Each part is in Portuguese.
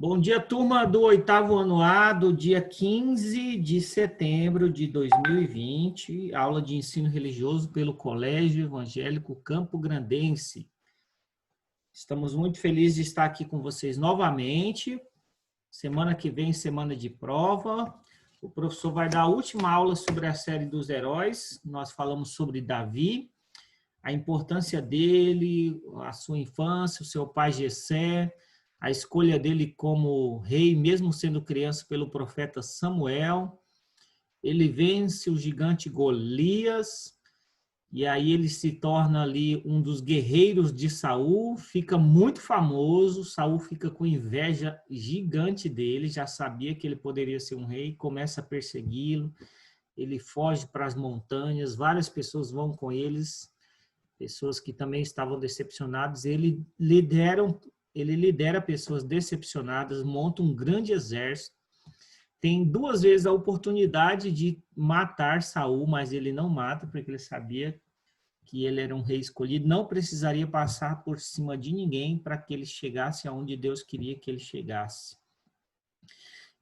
Bom dia, turma do 8º ano A, do dia 15 de setembro de 2020, aula de ensino religioso pelo Colégio Evangélico Campo Grandense. Estamos muito felizes de estar aqui com vocês novamente. Semana que vem, semana de prova. O professor vai dar a última aula sobre a série dos heróis. Nós falamos sobre Davi, a importância dele, a sua infância, o seu pai Jessé, a escolha dele como rei, mesmo sendo criança, pelo profeta Samuel. Ele vence o gigante Golias, e aí ele se torna ali um dos guerreiros de Saul, fica muito famoso, Saul fica com inveja gigante dele, já sabia que ele poderia ser um rei, começa a persegui-lo, ele foge para as montanhas, várias pessoas vão com eles, pessoas que também estavam decepcionadas, ele lidera pessoas decepcionadas, monta um grande exército, tem 2 vezes a oportunidade de matar Saul, mas ele não mata, porque ele sabia que ele era um rei escolhido, não precisaria passar por cima de ninguém para que ele chegasse aonde Deus queria que ele chegasse.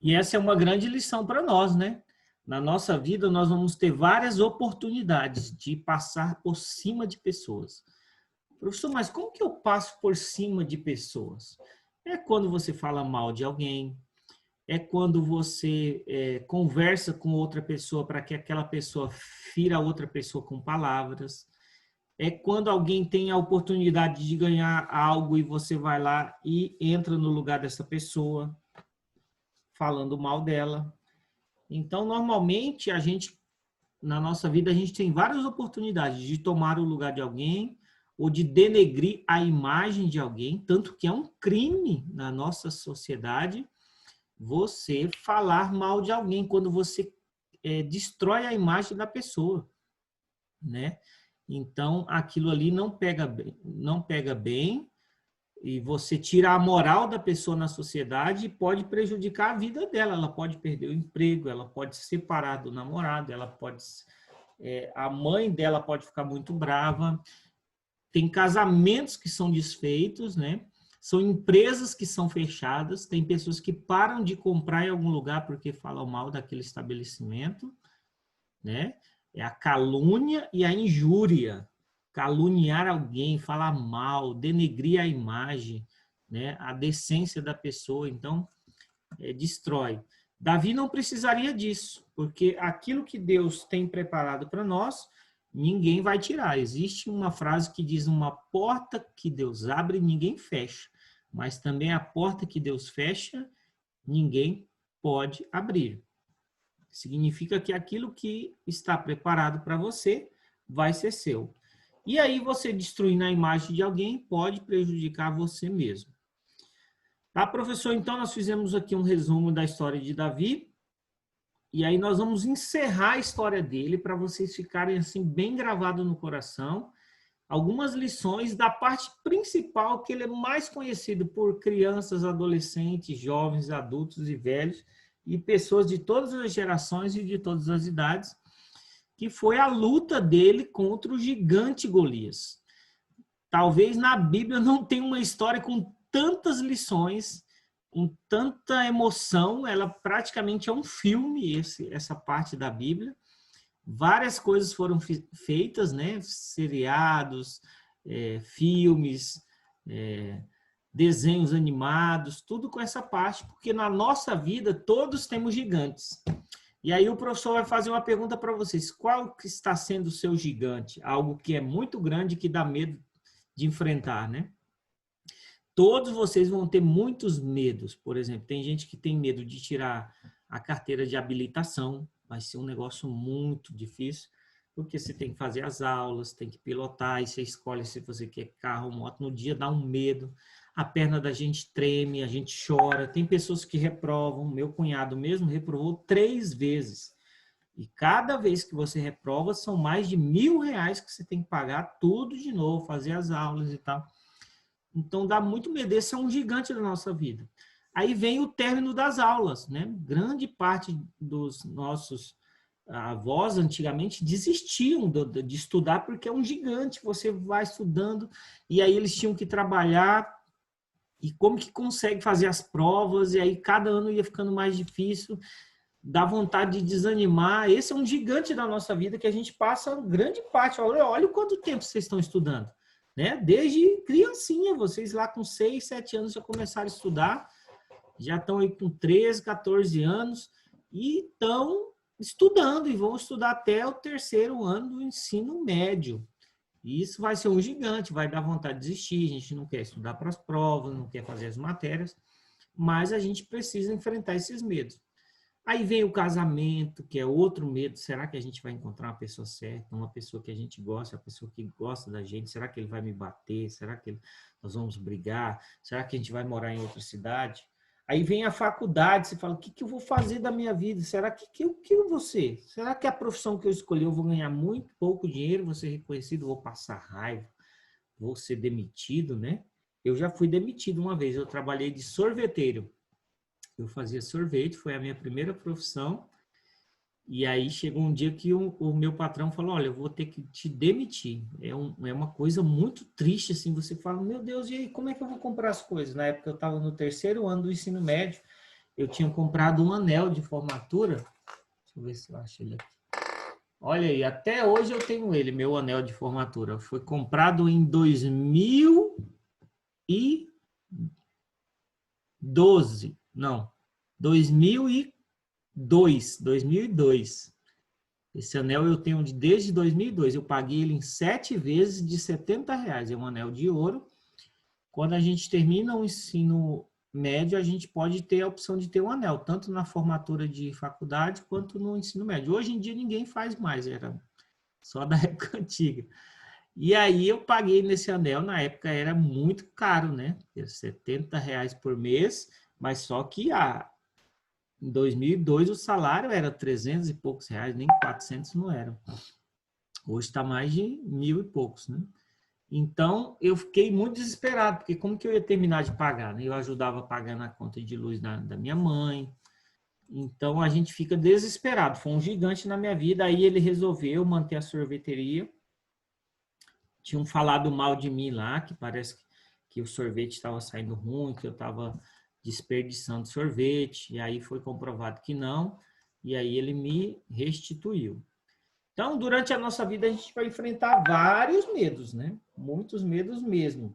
E essa é uma grande lição para nós, né? Na nossa vida, nós vamos ter várias oportunidades de passar por cima de pessoas. Professor, mas como que eu passo por cima de pessoas? É quando você fala mal de alguém, é quando você conversa com outra pessoa para que aquela pessoa fira a outra pessoa com palavras, é quando alguém tem a oportunidade de ganhar algo e você vai lá e entra no lugar dessa pessoa, falando mal dela. Então, normalmente, na nossa vida, a gente tem várias oportunidades de tomar o lugar de alguém ou de denegrir a imagem de alguém, tanto que é um crime na nossa sociedade você falar mal de alguém, quando você destrói a imagem da pessoa, né? Então, aquilo ali não pega bem, e você tira a moral da pessoa na sociedade e pode prejudicar a vida dela. Ela pode perder o emprego, ela pode se separar do namorado, a mãe dela pode ficar muito brava. Tem casamentos que são desfeitos, né? São empresas que são fechadas, tem pessoas que param de comprar em algum lugar porque falam mal daquele estabelecimento, né? É a calúnia e a injúria. Caluniar alguém, falar mal, denegrir a imagem, né? A decência da pessoa, então, destrói. Davi não precisaria disso, porque aquilo que Deus tem preparado para nós, ninguém vai tirar. Existe uma frase que diz: uma porta que Deus abre, ninguém fecha. Mas também a porta que Deus fecha, ninguém pode abrir. Significa que aquilo que está preparado para você vai ser seu. E aí você destruindo a imagem de alguém pode prejudicar você mesmo. Tá, professor? Então nós fizemos aqui um resumo da história de Davi. E aí nós vamos encerrar a história dele para vocês ficarem assim bem gravados no coração. Algumas lições da parte principal, que ele é mais conhecido por crianças, adolescentes, jovens, adultos e velhos, e pessoas de todas as gerações e de todas as idades, que foi a luta dele contra o gigante Golias. Talvez na Bíblia não tenha uma história com tantas lições, com tanta emoção, ela praticamente é um filme, essa parte da Bíblia. Várias coisas foram feitas, né? Seriados, filmes, desenhos animados, tudo com essa parte, porque na nossa vida todos temos gigantes. E aí o professor vai fazer uma pergunta para vocês: qual que está sendo o seu gigante? Algo que é muito grande, que dá medo de enfrentar, né? Todos vocês vão ter muitos medos. Por exemplo, tem gente que tem medo de tirar a carteira de habilitação, vai ser um negócio muito difícil, porque você tem que fazer as aulas, tem que pilotar, e você escolhe se você quer carro ou moto. No dia dá um medo, a perna da gente treme, a gente chora. Tem pessoas que reprovam, meu cunhado mesmo reprovou 3 vezes. E cada vez que você reprova, são mais de R$1.000 que você tem que pagar tudo de novo, fazer as aulas e tal. Então dá muito medo, esse é um gigante da nossa vida. Aí vem o término das aulas, né? Grande parte dos nossos avós antigamente desistiam de estudar porque é um gigante, você vai estudando, e aí eles tinham que trabalhar e como que consegue fazer as provas, e aí cada ano ia ficando mais difícil, dá vontade de desanimar. Esse é um gigante da nossa vida que a gente passa grande parte. Olha o quanto tempo vocês estão estudando, né? Desde criancinha, vocês lá com 6, 7 anos já começaram a estudar, já estão aí com 13, 14 anos e estão estudando e vão estudar até o 3º ano do ensino médio. E isso vai ser um gigante, vai dar vontade de desistir, a gente não quer estudar para as provas, não quer fazer as matérias, mas a gente precisa enfrentar esses medos. Aí vem o casamento, que é outro medo. Será que a gente vai encontrar uma pessoa certa, uma pessoa que a gente gosta, uma pessoa que gosta da gente? Será que ele vai me bater? Será que nós vamos brigar? Será que a gente vai morar em outra cidade? Aí vem a faculdade, você fala, o que eu vou fazer da minha vida? Será que eu vou ser? Será que a profissão que eu escolhi eu vou ganhar muito pouco dinheiro, vou ser reconhecido, vou passar raiva, vou ser demitido, né? Eu já fui demitido uma vez, eu trabalhei de sorveteiro. Eu fazia sorvete, foi a minha primeira profissão. E aí chegou um dia que o meu patrão falou, olha, eu vou ter que te demitir. É uma coisa muito triste, assim, você fala, meu Deus, e aí, como é que eu vou comprar as coisas? Na época eu estava no 3º ano do ensino médio, eu tinha comprado um anel de formatura. Deixa eu ver se eu acho ele aqui. Olha aí, até hoje eu tenho ele, meu anel de formatura. Foi comprado em 2012. Não, 2002. Esse anel eu tenho desde 2002. Eu paguei ele em 7 vezes de R$ 70. É um anel de ouro. Quando a gente termina o ensino médio, a gente pode ter a opção de ter um anel, tanto na formatura de faculdade quanto no ensino médio. Hoje em dia ninguém faz mais, era só da época antiga. E aí eu paguei nesse anel, na época era muito caro, né? R$ 70 por mês, mas só que em 2002 o salário era 300 e poucos reais, nem 400 não eram. Hoje está mais de 1.000 e poucos, né? Então, eu fiquei muito desesperado, porque como que eu ia terminar de pagar, né? Eu ajudava a pagar na conta de luz da minha mãe. Então, a gente fica desesperado. Foi um gigante na minha vida. Aí ele resolveu manter a sorveteria. Tinham falado mal de mim lá, que parece que o sorvete estava saindo ruim, que eu estava desperdiçando sorvete. E aí foi comprovado que não. E aí ele me restituiu. Então, durante a nossa vida, a gente vai enfrentar vários medos, né? Muitos medos mesmo.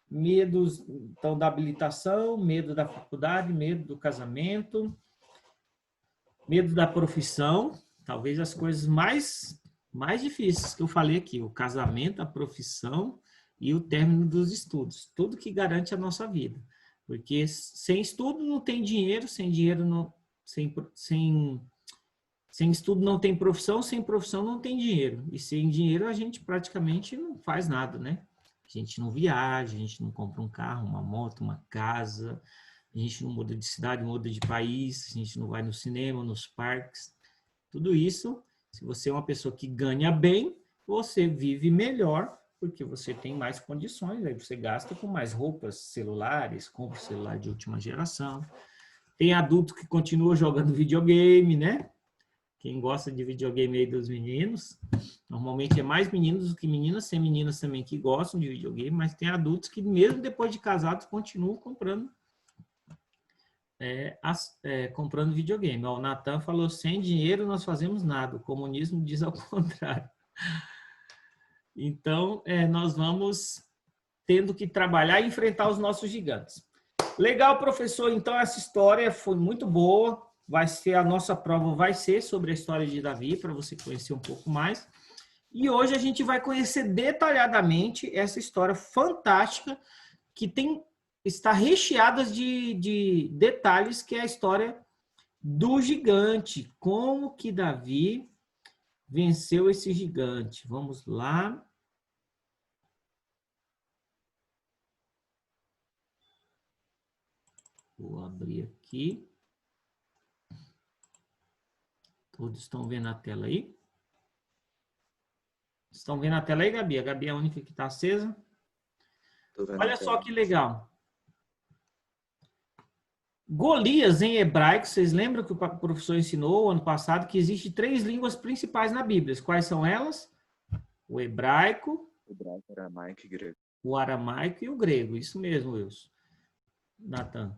Medos, então, da habilitação, medo da faculdade, medo do casamento, medo da profissão. Talvez as coisas mais difíceis que eu falei aqui, o casamento, a profissão e o término dos estudos. Tudo que garante a nossa vida. Porque sem estudo não tem dinheiro, sem dinheiro não... Sem estudo não tem profissão, sem profissão não tem dinheiro. E sem dinheiro a gente praticamente não faz nada, né? A gente não viaja, a gente não compra um carro, uma moto, uma casa, a gente não muda de cidade, muda de país, a gente não vai no cinema, nos parques. Tudo isso, se você é uma pessoa que ganha bem, você vive melhor, porque você tem mais condições, aí você gasta com mais roupas, celulares, compra celular de última geração. Tem adulto que continua jogando videogame, né? Quem gosta de videogame aí dos meninos, normalmente é mais meninos do que meninas, tem meninas também que gostam de videogame, mas tem adultos que mesmo depois de casados continuam comprando comprando videogame. O Natan falou, sem dinheiro nós fazemos nada, o comunismo diz ao contrário. Então, nós vamos tendo que trabalhar e enfrentar os nossos gigantes. Legal, professor, então essa história foi muito boa. Vai ser a nossa prova, vai ser sobre a história de Davi, para você conhecer um pouco mais. E hoje a gente vai conhecer detalhadamente essa história fantástica que está recheada de detalhes, que é a história do gigante. Como que Davi venceu esse gigante? Vamos lá. Vou abrir aqui. Todos estão vendo a tela aí? Estão vendo a tela aí, Gabi? A Gabi é a única que está acesa. Olha só que legal. Golias, em hebraico, vocês lembram que o professor ensinou ano passado que existem 3 línguas principais na Bíblia. Quais são elas? O hebraico, aramaico e grego. o aramaico e o grego. Isso mesmo, Wilson. Natan.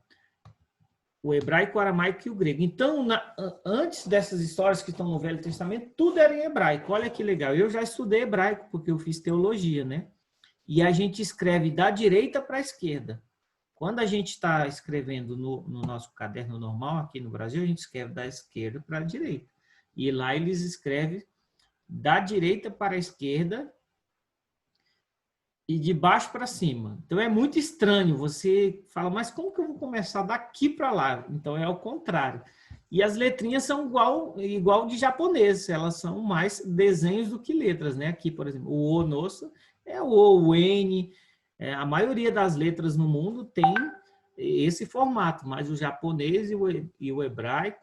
O hebraico, o aramaico e o grego. Então, antes dessas histórias que estão no Velho Testamento, tudo era em hebraico. Olha que legal. Eu já estudei hebraico, porque eu fiz teologia, né? E a gente escreve da direita para a esquerda. Quando a gente está escrevendo no nosso caderno normal, aqui no Brasil, a gente escreve da esquerda para a direita. E lá eles escrevem da direita para a esquerda e de baixo para cima. Então é muito estranho. Você fala, mas como que eu vou começar daqui para lá? Então é ao contrário. E as letrinhas são igual de japonês. Elas são mais desenhos do que letras, né? Aqui, por exemplo, o O nosso é o N. A maioria das letras no mundo tem esse formato, mas o japonês e o hebraico,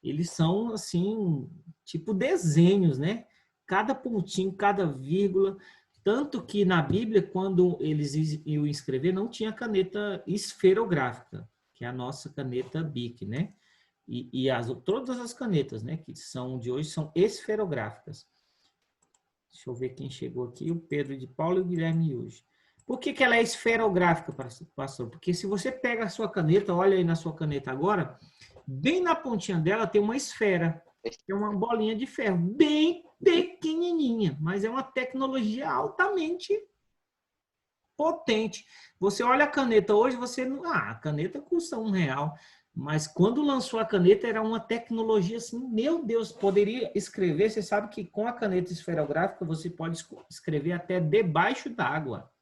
eles são assim, tipo desenhos, né? Cada pontinho, cada vírgula. Tanto que na Bíblia, quando eles iam escrever, não tinha caneta esferográfica, que é a nossa caneta Bic, né? E todas as canetas, né, que são de hoje, são esferográficas. Deixa eu ver quem chegou aqui, o Pedro de Paulo e o Guilherme hoje. Por que ela é esferográfica, pastor? Porque se você pega a sua caneta, olha aí na sua caneta agora, bem na pontinha dela tem uma esfera, é uma bolinha de ferro, bem pequenininha, mas é uma tecnologia altamente potente. Você olha a caneta hoje, você não... a caneta custa R$1, mas quando lançou a caneta era uma tecnologia assim, meu Deus, poderia escrever, você sabe que com a caneta esferográfica você pode escrever até debaixo d'água.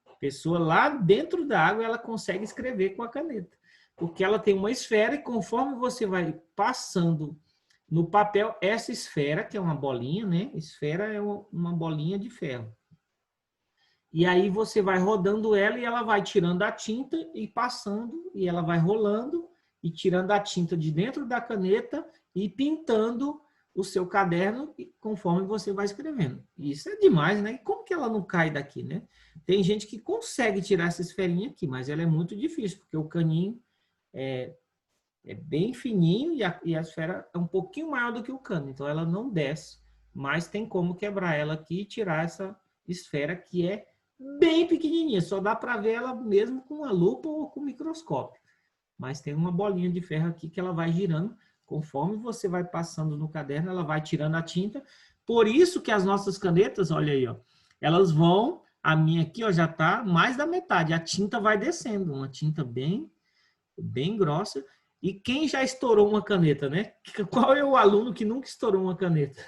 A pessoa lá dentro da água, ela consegue escrever com a caneta, porque ela tem uma esfera e conforme você vai passando no papel, essa esfera, que é uma bolinha, né? Esfera é uma bolinha de ferro. E aí você vai rodando ela e ela vai tirando a tinta e passando, e ela vai rolando e tirando a tinta de dentro da caneta e pintando o seu caderno conforme você vai escrevendo. Isso é demais, né? E como que ela não cai daqui, né? Tem gente que consegue tirar essa esferinha aqui, mas ela é muito difícil, porque o caninho é bem fininho e a esfera é um pouquinho maior do que o cano, então ela não desce, mas tem como quebrar ela aqui e tirar essa esfera que é bem pequenininha, só dá para ver ela mesmo com a lupa ou com o microscópio. Mas tem uma bolinha de ferro aqui que ela vai girando, conforme você vai passando no caderno, ela vai tirando a tinta. Por isso que as nossas canetas, olha aí, ó, elas vão, a minha aqui, ó, já tá mais da metade, a tinta vai descendo, uma tinta bem grossa. E quem já estourou uma caneta, né? Qual é o aluno que nunca estourou uma caneta?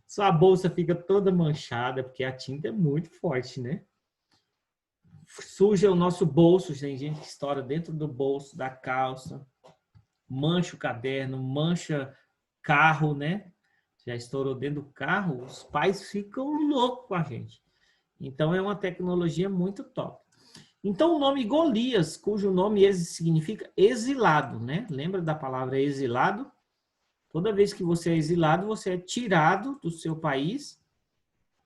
Sua bolsa fica toda manchada, porque a tinta é muito forte, né? Suja o nosso bolso, tem gente que estoura dentro do bolso da calça, mancha o caderno, mancha carro, né? Já estourou dentro do carro, os pais ficam loucos com a gente. Então é uma tecnologia muito top. Então o nome Golias, cujo nome significa exilado, né? Lembra da palavra exilado? Toda vez que você é exilado, você é tirado do seu país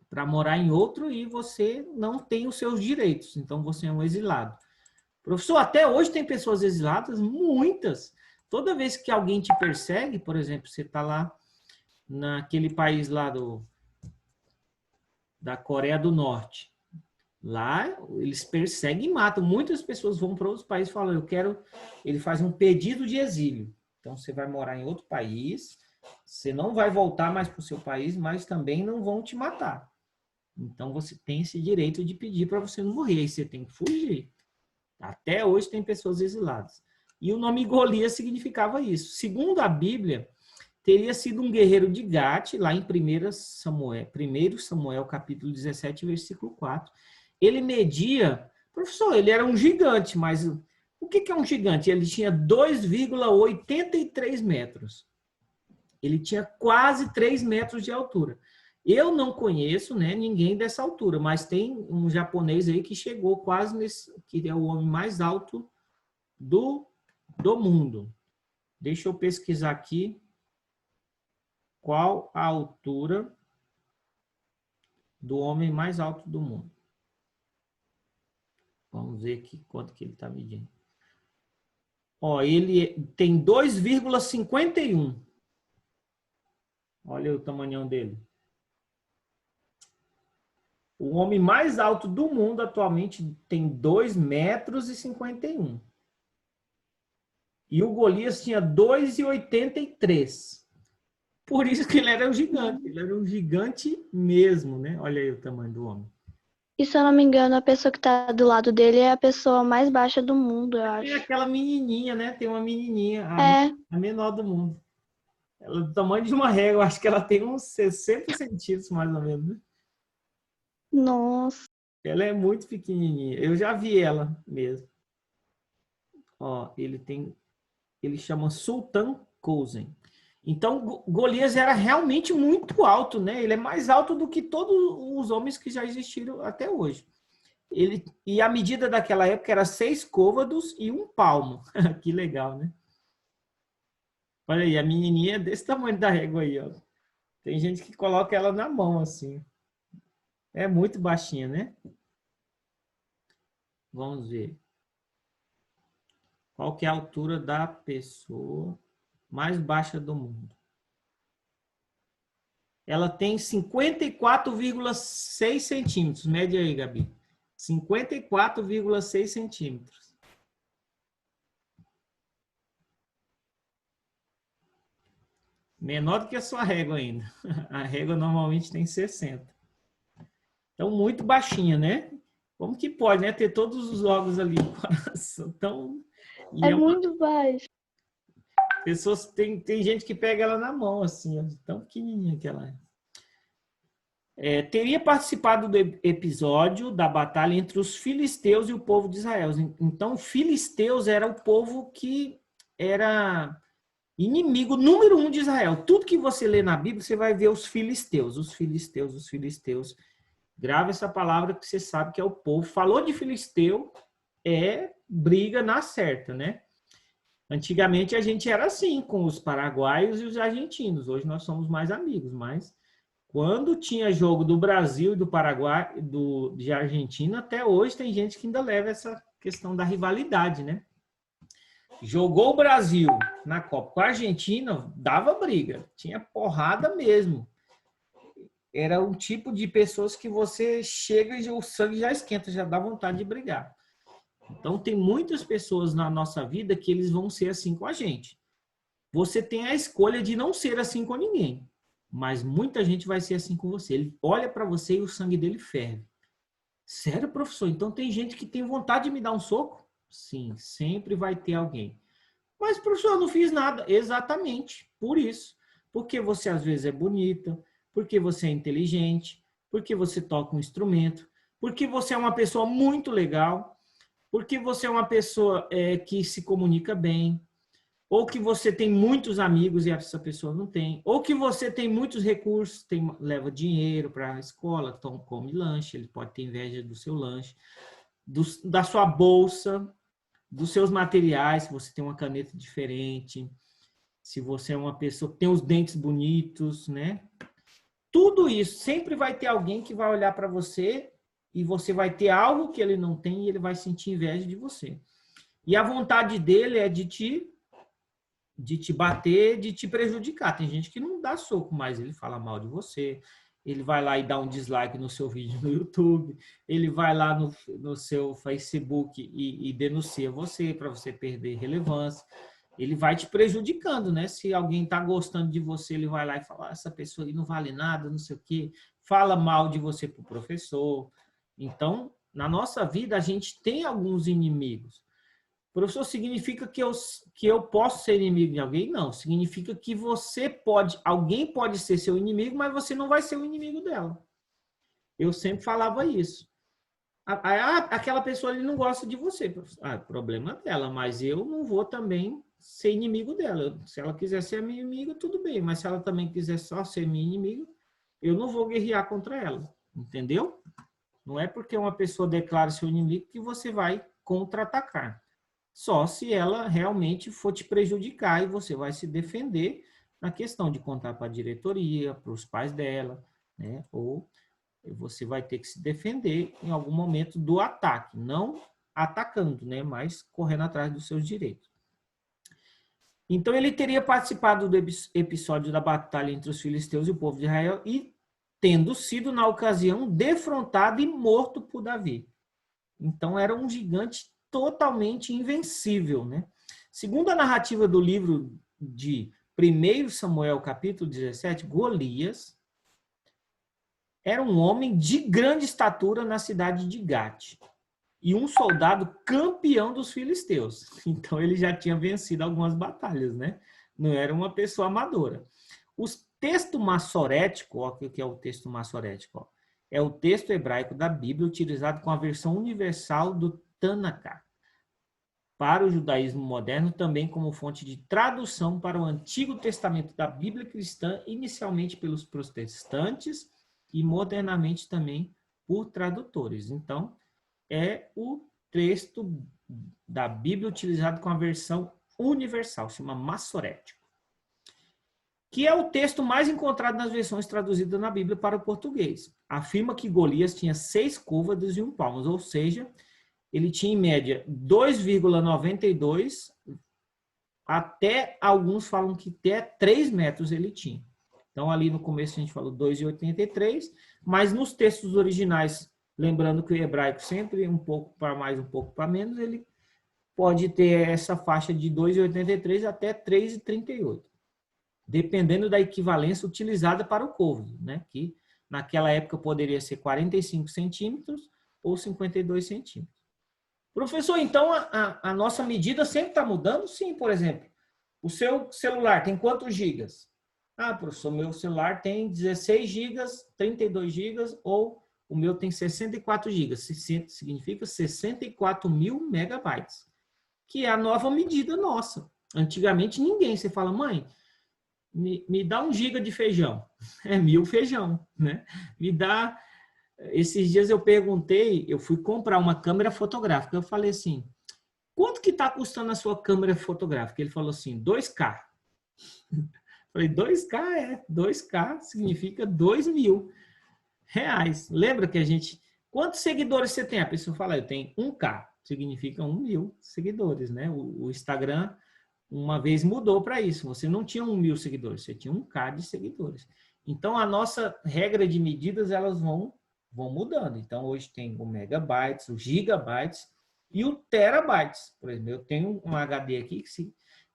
para morar em outro e você não tem os seus direitos. Então, você é um exilado. Professor, até hoje tem pessoas exiladas, muitas. Toda vez que alguém te persegue, por exemplo, você está lá naquele país lá da Coreia do Norte. Lá, eles perseguem e matam. Muitas pessoas vão para outros países e falam, ele faz um pedido de exílio. Então, você vai morar em outro país, você não vai voltar mais para o seu país, mas também não vão te matar. Então, você tem esse direito de pedir para você não morrer, aí você tem que fugir. Até hoje tem pessoas exiladas. E o nome Golias significava isso. Segundo a Bíblia, teria sido um guerreiro de Gate, lá em 1 Samuel, capítulo 17, versículo 4. Ele media... Professor, ele era um gigante, mas o que é um gigante? Ele tinha 2,83 metros. Ele tinha quase 3 metros de altura. Eu não conheço, né, ninguém dessa altura, mas tem um japonês aí que chegou quase nesse, que é o homem mais alto do mundo. Deixa eu pesquisar aqui qual a altura do homem mais alto do mundo. Vamos ver aqui quanto que ele está medindo. Ó, ele tem 2,51. Olha o tamanhão dele. O homem mais alto do mundo atualmente tem 2,51 m. E o Golias tinha 2,83 m. Por isso que ele era um gigante. Ele era um gigante mesmo, né? Olha aí o tamanho do homem. E se eu não me engano, a pessoa que tá do lado dele é a pessoa mais baixa do mundo, eu Tem acho. aquela menininha, né? Tem uma menininha, É, a menor do mundo. Ela é do tamanho de uma régua. Acho que ela tem uns 60 centímetros, mais ou menos, né? nossa. Ela é muito pequenininha. Eu já vi ela mesmo. Ó, ele chama Sultan Kozen. Então, Golias era realmente muito alto, né? Ele é mais alto do que todos os homens que já existiram até hoje. E a medida daquela época era 6 côvados e 1 palmo. Que legal, né? Olha aí, a menininha é desse tamanho da régua aí, ó. Tem gente que coloca ela na mão, assim. É muito baixinha, né? Vamos ver. Qual que é a altura da pessoa mais baixa do mundo? Ela tem 54,6 centímetros. Mede aí, Gabi. 54,6 centímetros. Menor do que a sua régua ainda. A régua normalmente tem 60. Então, muito baixinha, né? Como que pode, né? Ter todos os órgãos ali. Então, e É é uma muito baixo. pessoa, tem gente que pega ela na mão, assim, ó, tão pequenininha que ela é. Teria participado do episódio da batalha entre os filisteus e o povo de Israel. Então, filisteus era o povo que era inimigo número 1 de Israel. Tudo que você lê na Bíblia, você vai ver os filisteus, os filisteus, os filisteus. Grava essa palavra que você sabe que é o povo. Falou de filisteu, é briga na certa, né? Antigamente a gente era assim com os paraguaios e os argentinos. Hoje nós somos mais amigos, mas quando tinha jogo do Brasil e do Paraguai, de Argentina, até hoje tem gente que ainda leva essa questão da rivalidade, né? Jogou o Brasil na Copa com a Argentina, dava briga, tinha porrada mesmo. Era um tipo de pessoas que você chega e o sangue já esquenta, já dá vontade de brigar. Então, tem muitas pessoas na nossa vida que eles vão ser assim com a gente. Você tem a escolha de não ser assim com ninguém, mas muita gente vai ser assim com você. Ele olha para você e o sangue dele ferve. Sério, professor? Então tem gente que tem vontade de me dar um soco? Sim, sempre vai ter alguém. Mas, professor, eu não fiz nada. Exatamente, por isso. Porque você às vezes é bonita, porque você é inteligente, porque você toca um instrumento, porque você é uma pessoa muito legal, porque você é uma pessoa que se comunica bem, ou que você tem muitos amigos e essa pessoa não tem, ou que você tem muitos recursos, leva dinheiro para a escola, então come lanche, ele pode ter inveja do seu lanche, da sua bolsa, dos seus materiais, se você tem uma caneta diferente, se você é uma pessoa que tem os dentes bonitos, né? Tudo isso, sempre vai ter alguém que vai olhar para você e você vai ter algo que ele não tem e ele vai sentir inveja de você. E a vontade dele é de te bater, de te prejudicar. Tem gente que não dá soco, mas ele fala mal de você, ele vai lá e dá um dislike no seu vídeo no YouTube, ele vai lá no seu Facebook e denuncia você para você perder relevância. Ele vai te prejudicando, né? Se alguém está gostando de você, ele vai lá e fala, essa pessoa aí não vale nada, não sei o quê. Fala mal de você para o professor. Então, na nossa vida, a gente tem alguns inimigos. Professor, significa que eu posso ser inimigo de alguém? Não, significa que alguém pode ser seu inimigo, mas você não vai ser o inimigo dela. Eu sempre falava isso. Aquela pessoa ali não gosta de você. Problema dela, mas eu não vou também ser inimigo dela. Se ela quiser ser minha inimiga, tudo bem, mas se ela também quiser só ser minha inimiga, eu não vou guerrear contra ela, entendeu? Não é porque uma pessoa declara seu inimigo que você vai contra-atacar. Só se ela realmente for te prejudicar e você vai se defender na questão de contar para a diretoria, para os pais dela, né? Ou você vai ter que se defender em algum momento do ataque, não atacando, né? Mas correndo atrás dos seus direitos. Então ele teria participado do episódio da batalha entre os filisteus e o povo de Israel e tendo sido, na ocasião, defrontado e morto por Davi. Então, era um gigante totalmente invencível, né? Segundo a narrativa do livro de 1 Samuel, capítulo 17, Golias era um homem de grande estatura na cidade de Gate e um soldado campeão dos filisteus. Então, ele já tinha vencido algumas batalhas, né? Não era uma pessoa amadora. O texto massorético, ó, o que é o texto massorético? Ó, é o texto hebraico da Bíblia utilizado com a versão universal do Tanakh para o judaísmo moderno, também como fonte de tradução para o Antigo Testamento da Bíblia cristã, inicialmente pelos protestantes e modernamente também por tradutores. Então, é o texto da Bíblia utilizado com a versão universal, chama massorético, que é o texto mais encontrado nas versões traduzidas na Bíblia para o português. Afirma que Golias tinha 6 côvados e 1 palmo, ou seja, ele tinha em média 2,92 até alguns falam que até 3 metros ele tinha. Então, ali no começo a gente falou 2,83, mas nos textos originais, lembrando que o hebraico sempre um pouco para mais, um pouco para menos, ele pode ter essa faixa de 2,83 até 3,38, dependendo da equivalência utilizada para o côvado, né? Que naquela época poderia ser 45 centímetros ou 52 centímetros. Professor, então a nossa medida sempre está mudando? Sim, por exemplo, o seu celular tem quantos gigas? Ah, professor, meu celular tem 16 gigas, 32 gigas, ou o meu tem 64 gigas. Significa 64 mil megabytes, que é a nova medida nossa. Antigamente ninguém, você fala, mãe, me dá 1 giga de feijão. É 1000 feijão, né? Me dá... Esses dias eu perguntei, eu fui comprar uma câmera fotográfica. Eu falei assim, quanto que está custando a sua câmera fotográfica? Ele falou assim, 2K. Falei, 2K? 2K significa 2.000 reais. Lembra que a gente... Quantos seguidores você tem? A pessoa fala, eu tenho 1K. Significa 1.000 seguidores, né? O Instagram uma vez mudou para isso. Você não tinha 1.000 seguidores, você tinha 1K de seguidores. Então, a nossa regra de medidas, elas vão mudando. Então, hoje tem o megabytes, o gigabytes e o terabytes. Por exemplo, eu tenho um HD aqui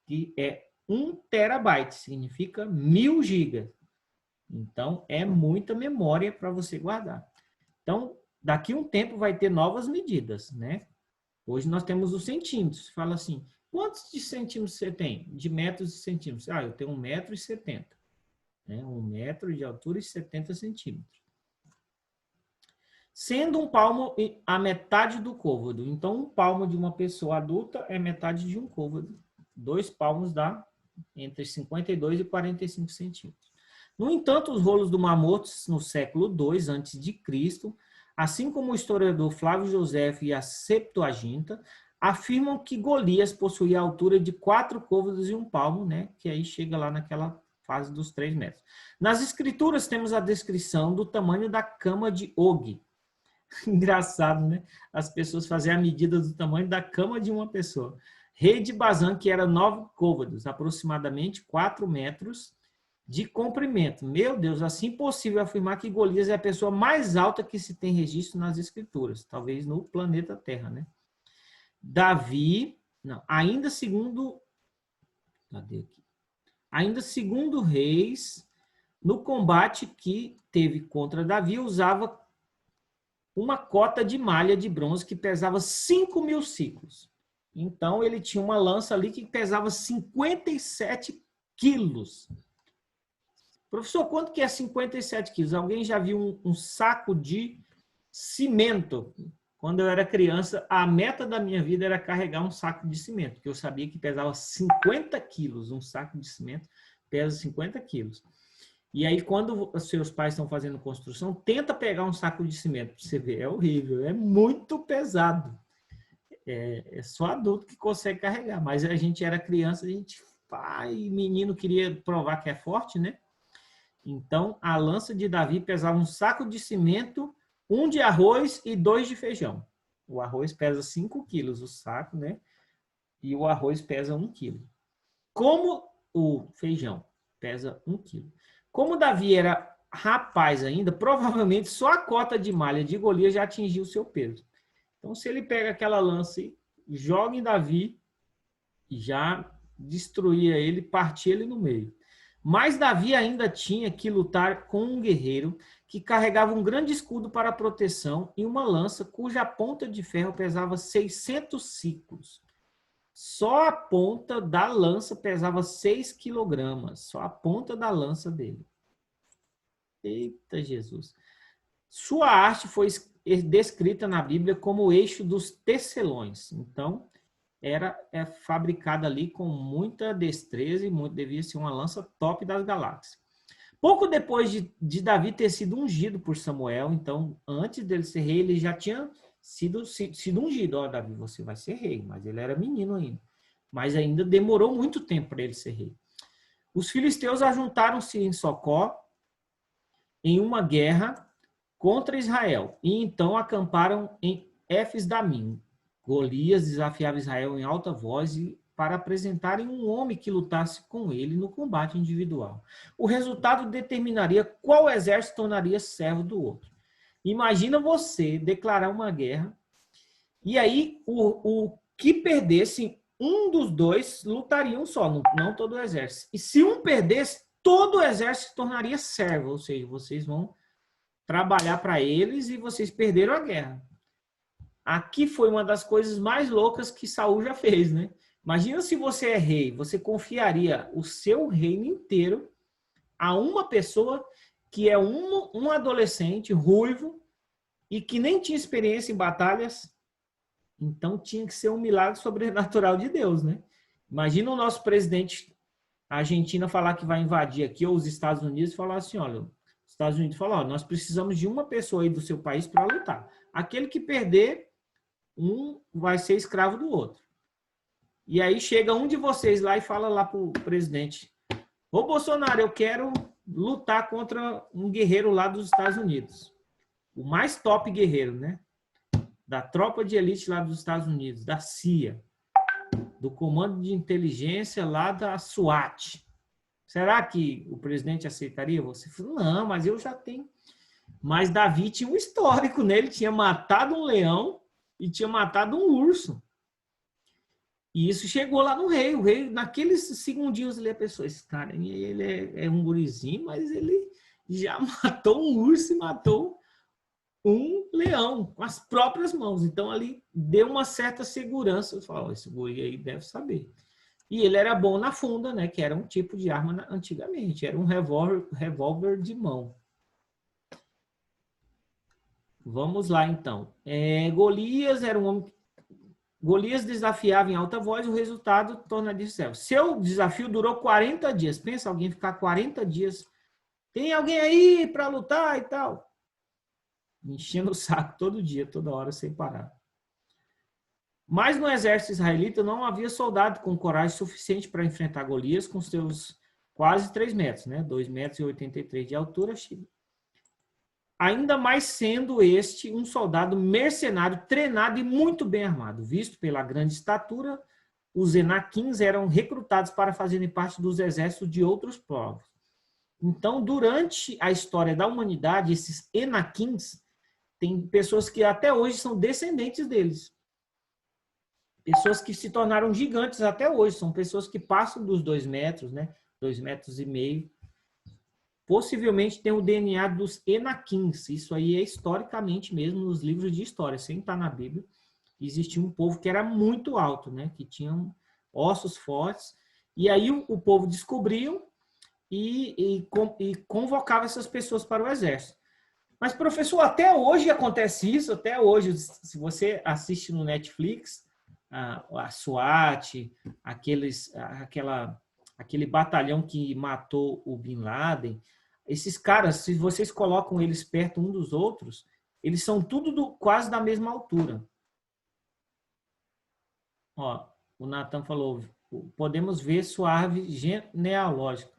que é 1 terabyte, significa 1000 gigas. Então, é muita memória para você guardar. Então, daqui a um tempo vai ter novas medidas, né? Hoje nós temos os centímetros. Fala assim, quantos de centímetros você tem? De metros e centímetros. Ah, eu tenho 1,70 m. Né? 1 metro de altura e 70 centímetros. Sendo um palmo a metade do côvado. Então, um palmo de uma pessoa adulta é metade de um côvado. 2 palmos dá entre 52 e 45 centímetros. No entanto, os rolos do Mamoto, no século II a.C., assim como o historiador Flávio Josefo e a Septuaginta, afirmam que Golias possuía a altura de 4 côvados e 1 palmo, né? Que aí chega lá naquela fase dos 3 metros. Nas escrituras temos a descrição do tamanho da cama de Og. Engraçado, né? As pessoas fazem a medida do tamanho da cama de uma pessoa. Rei de Bazã, que era 9 côvados, aproximadamente 4 metros de comprimento. Meu Deus, assim é possível afirmar que Golias é a pessoa mais alta que se tem registro nas escrituras, talvez no planeta Terra, né? Davi, não, ainda segundo Reis, no combate que teve contra Davi, usava uma cota de malha de bronze que pesava 5.000 ciclos. Então, ele tinha uma lança ali que pesava 57 quilos. Professor, quanto que é 57 quilos? Alguém já viu um saco de cimento? Quando eu era criança, a meta da minha vida era carregar um saco de cimento, porque eu sabia que pesava 50 quilos. Um saco de cimento pesa 50 quilos. E aí, quando os seus pais estão fazendo construção, tenta pegar um saco de cimento para você ver. É horrível, é muito pesado. É só adulto que consegue carregar. Mas a gente era criança, a gente, pai, menino queria provar que é forte, né? Então, a lança de Davi pesava um saco de cimento, 1 de arroz e 2 de feijão. O arroz pesa 5 quilos, o saco, né? E o arroz pesa 1 quilo. Como o feijão pesa 1 quilo. Como Davi era rapaz ainda, provavelmente só a cota de malha de Golias já atingiu o seu peso. Então, se ele pega aquela lança e joga em Davi, já destruía ele, partia ele no meio. Mas Davi ainda tinha que lutar com um guerreiro que carregava um grande escudo para proteção e uma lança cuja ponta de ferro pesava 600 ciclos. Só a ponta da lança pesava 6 quilogramas, só a ponta da lança dele. Eita Jesus! Sua arte foi descrita na Bíblia como o eixo dos tecelões. Então, é fabricada ali com muita destreza e devia ser uma lança top das galáxias. Pouco depois de Davi ter sido ungido por Samuel, então, antes dele ser rei, ele já tinha sido ungido. Ó, Davi, você vai ser rei, mas ele era menino ainda. Mas ainda demorou muito tempo para ele ser rei. Os filisteus ajuntaram-se em Socó em uma guerra contra Israel, e então acamparam em Éfes-Damim. Golias desafiava Israel em alta voz para apresentarem um homem que lutasse com ele no combate individual. O resultado determinaria qual exército tornaria servo do outro. Imagina você declarar uma guerra e aí o que perdesse, um dos dois lutaria um só, não todo o exército. E se um perdesse, todo o exército se tornaria servo, ou seja, vocês vão trabalhar para eles e vocês perderam a guerra. Aqui foi uma das coisas mais loucas que Saul já fez, né? Imagina se você é rei, você confiaria o seu reino inteiro a uma pessoa que é um adolescente ruivo e que nem tinha experiência em batalhas. Então tinha que ser um milagre sobrenatural de Deus, né? Imagina o nosso presidente Argentina falar que vai invadir aqui, ou os Estados Unidos falar assim, olha, os Estados Unidos falam, ó, nós precisamos de uma pessoa aí do seu país para lutar. Aquele que perder, um vai ser escravo do outro. E aí chega um de vocês lá e fala lá para o presidente, ô Bolsonaro, eu quero lutar contra um guerreiro lá dos Estados Unidos. O mais top guerreiro, né? Da tropa de elite lá dos Estados Unidos, da CIA, do comando de inteligência lá da SWAT. Será que o presidente aceitaria? Você falou, não, mas eu já tenho. Mas Davi tinha um histórico, né? Ele tinha matado um leão e tinha matado um urso. E isso chegou lá no rei. O rei, naqueles segundinhos, ele pensou, esse cara, ele é um gurizinho, mas ele já matou um urso e matou um leão com as próprias mãos. Então, ali deu uma certa segurança. Eu falo, esse guri aí deve saber. E ele era bom na funda, né? Que era um tipo de arma antigamente. Era um revólver de mão. Vamos lá, então. Golias era um homem... Golias desafiava em alta voz, o resultado tornaria servo. Seu desafio durou 40 dias. Pensa alguém ficar 40 dias. Tem alguém aí para lutar e tal? Enchendo o saco todo dia, toda hora, sem parar. Mas no exército israelita não havia soldado com coragem suficiente para enfrentar Golias com seus quase 3 metros, né? 2,83 metros de altura. Ainda mais sendo este um soldado mercenário, treinado e muito bem armado. Visto pela grande estatura, os Enaquins eram recrutados para fazerem parte dos exércitos de outros povos. Então, durante a história da humanidade, esses Enaquins, tem pessoas que até hoje são descendentes deles. Pessoas que se tornaram gigantes até hoje. São pessoas que passam dos 2 metros, né? 2,5 metros. Possivelmente tem o DNA dos Enaquins. Isso aí é historicamente mesmo nos livros de história, sem estar na Bíblia. Existia um povo que era muito alto, né? Que tinham ossos fortes. E aí o povo descobriu e convocava essas pessoas para o exército. Mas, professor, até hoje acontece isso, até hoje. Se você assiste no Netflix, a SWAT, aquele batalhão que matou o Bin Laden, esses caras, se vocês colocam eles perto um dos outros, eles são tudo quase da mesma altura. Ó, o Nathan falou, podemos ver sua árvore genealógica.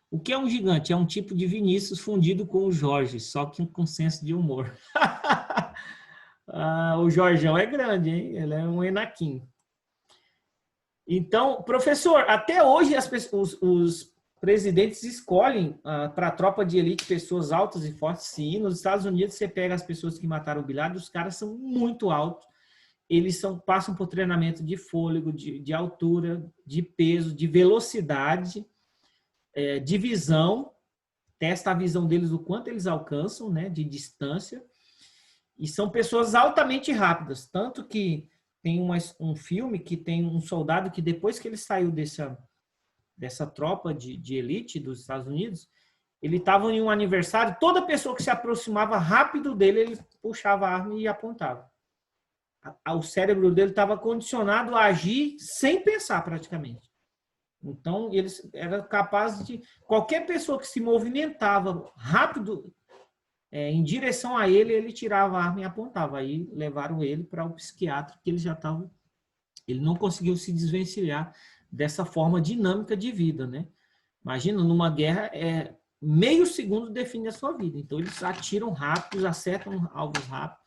O que é um gigante? É um tipo de Vinícius fundido com o Jorge, só que com senso de humor. O Jorgão é grande, hein? Ele é um Enaquim. Então, professor, até hoje presidentes escolhem para a tropa de elite pessoas altas e fortes, sim. Nos Estados Unidos, você pega as pessoas que mataram o Bin Laden, os caras são muito altos. Eles passam por treinamento de fôlego, de altura, de peso, de velocidade, de visão. Testa a visão deles, o quanto eles alcançam, né, de distância. E são pessoas altamente rápidas. Tanto que tem um filme que tem um soldado que depois que ele saiu dessa tropa de elite dos Estados Unidos, ele estava em um aniversário, toda pessoa que se aproximava rápido dele, ele puxava a arma e apontava. O cérebro dele estava condicionado a agir sem pensar praticamente. Então, eles eram capazes de... Qualquer pessoa que se movimentava rápido em direção a ele, ele tirava a arma e apontava. Aí levaram ele para o psiquiatra, que ele já estava... Ele não conseguiu se desvencilhar dessa forma dinâmica de vida, né? Imagina, numa guerra, meio segundo define a sua vida. Então, eles atiram rápido, acertam alvos rápido.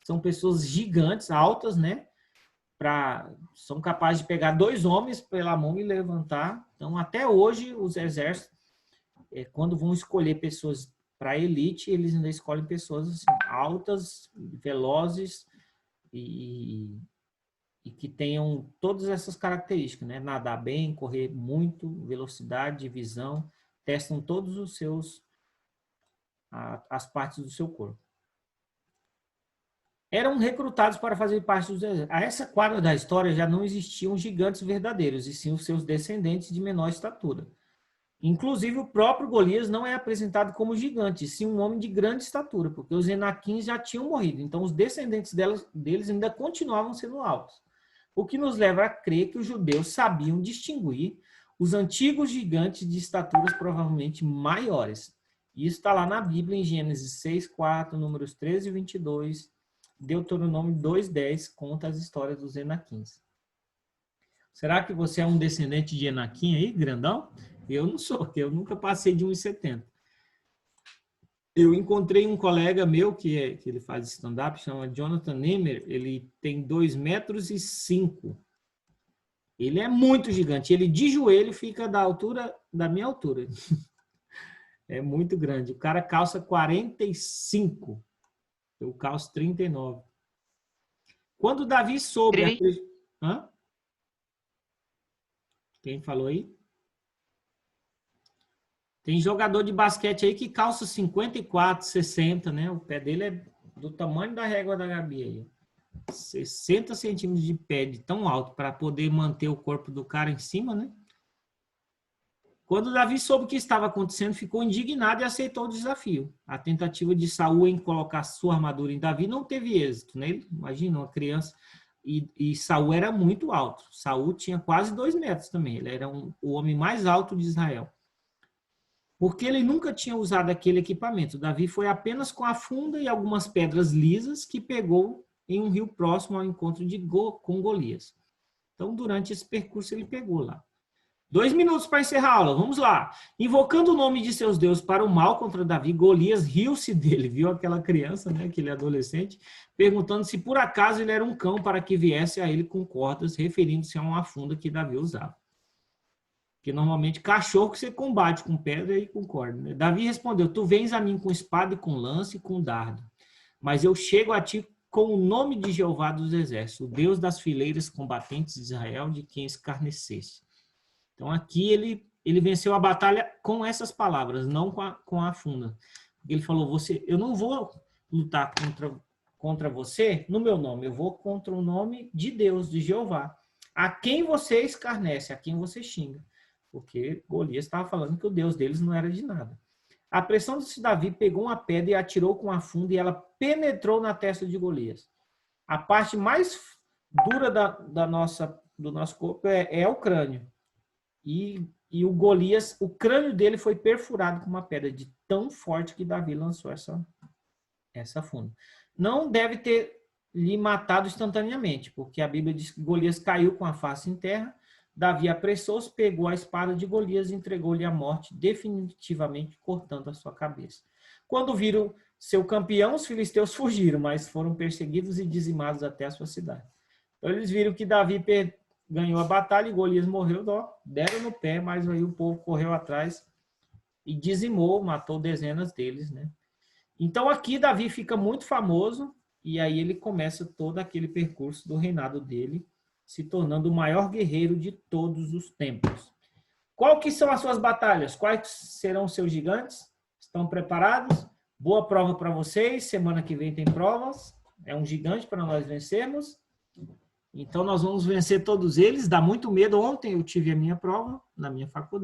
São pessoas gigantes, altas, né? São capazes de pegar 2 homens pela mão e levantar. Então, até hoje, os exércitos, quando vão escolher pessoas para elite, eles ainda escolhem pessoas assim, altas, velozes e que tenham todas essas características, né? Nadar bem, correr muito, velocidade, visão, testam todos as partes do seu corpo. Eram recrutados para fazer parte dos exércitos. A essa quadra da história já não existiam gigantes verdadeiros, e sim os seus descendentes de menor estatura. Inclusive, o próprio Golias não é apresentado como gigante, sim um homem de grande estatura, porque os Enaquins já tinham morrido, então os descendentes deles ainda continuavam sendo altos. O que nos leva a crer que os judeus sabiam distinguir os antigos gigantes de estaturas provavelmente maiores. Isso está lá na Bíblia, em Gênesis 6:4, Números 13 e 22, Deuteronômio 2:10, conta as histórias dos Enaquins. Será que você é um descendente de Enaquim aí, grandão? Eu não sou, porque eu nunca passei de 1,70. Eu encontrei um colega meu que ele faz stand-up, chama Jonathan Nemer, ele tem 2,5 metros. Ele é muito gigante, ele de joelho fica da altura da minha altura. É muito grande. O cara calça 45, eu calço 39. Quando Davi soube... Hã? Quem falou aí? Tem jogador de basquete aí que calça 54, 60, né? O pé dele é do tamanho da régua da Gabi aí. 60 centímetros de pé, de tão alto, para poder manter o corpo do cara em cima, né? Quando Davi soube o que estava acontecendo, ficou indignado e aceitou o desafio. A tentativa de Saul em colocar sua armadura em Davi não teve êxito, né? Imagina, uma criança... E Saul era muito alto. Saul tinha quase 2 metros também. Ele era o homem mais alto de Israel. Porque ele nunca tinha usado aquele equipamento. Davi foi apenas com a funda e algumas pedras lisas que pegou em um rio próximo ao encontro com Golias. Então, durante esse percurso, ele pegou lá. 2 minutos para encerrar a aula, vamos lá. Invocando o nome de seus deuses para o mal contra Davi, Golias riu-se dele, viu aquela criança, né, aquele adolescente, perguntando se por acaso ele era um cão para que viesse a ele com cordas, referindo-se a uma funda que Davi usava. Porque normalmente cachorro que você combate com pedra e com corda. Né? Davi respondeu, tu vens a mim com espada e com lance e com dardo, mas eu chego a ti com o nome de Jeová dos exércitos, o Deus das fileiras combatentes de Israel, de quem escarneceste. Então, aqui ele venceu a batalha com essas palavras, não com a funda. Ele falou, eu não vou lutar contra você no meu nome, eu vou contra o nome de Deus, de Jeová, a quem você escarnece, a quem você xinga. Porque Golias estava falando que o Deus deles não era de nada. A pressão de Davi pegou uma pedra e atirou com a funda e ela penetrou na testa de Golias. A parte mais dura do nosso corpo é o crânio. E o Golias, o crânio dele foi perfurado com uma pedra de tão forte que Davi lançou essa funda. Não deve ter lhe matado instantaneamente, porque a Bíblia diz que Golias caiu com a face em terra. Davi apressou-se, pegou a espada de Golias e entregou-lhe a morte, definitivamente cortando a sua cabeça. Quando viram seu campeão, os filisteus fugiram, mas foram perseguidos e dizimados até a sua cidade. Então eles viram que Davi ganhou a batalha e Golias morreu, deram no pé, mas aí o povo correu atrás e dizimou, matou dezenas deles, né? Então aqui Davi fica muito famoso e aí ele começa todo aquele percurso do reinado dele, se tornando o maior guerreiro de todos os tempos. Qual que são as suas batalhas? Quais serão os seus gigantes? Estão preparados? Boa prova para vocês. Semana que vem tem provas. É um gigante para nós vencermos. Então nós vamos vencer todos eles. Dá muito medo. Ontem eu tive a minha prova na minha faculdade.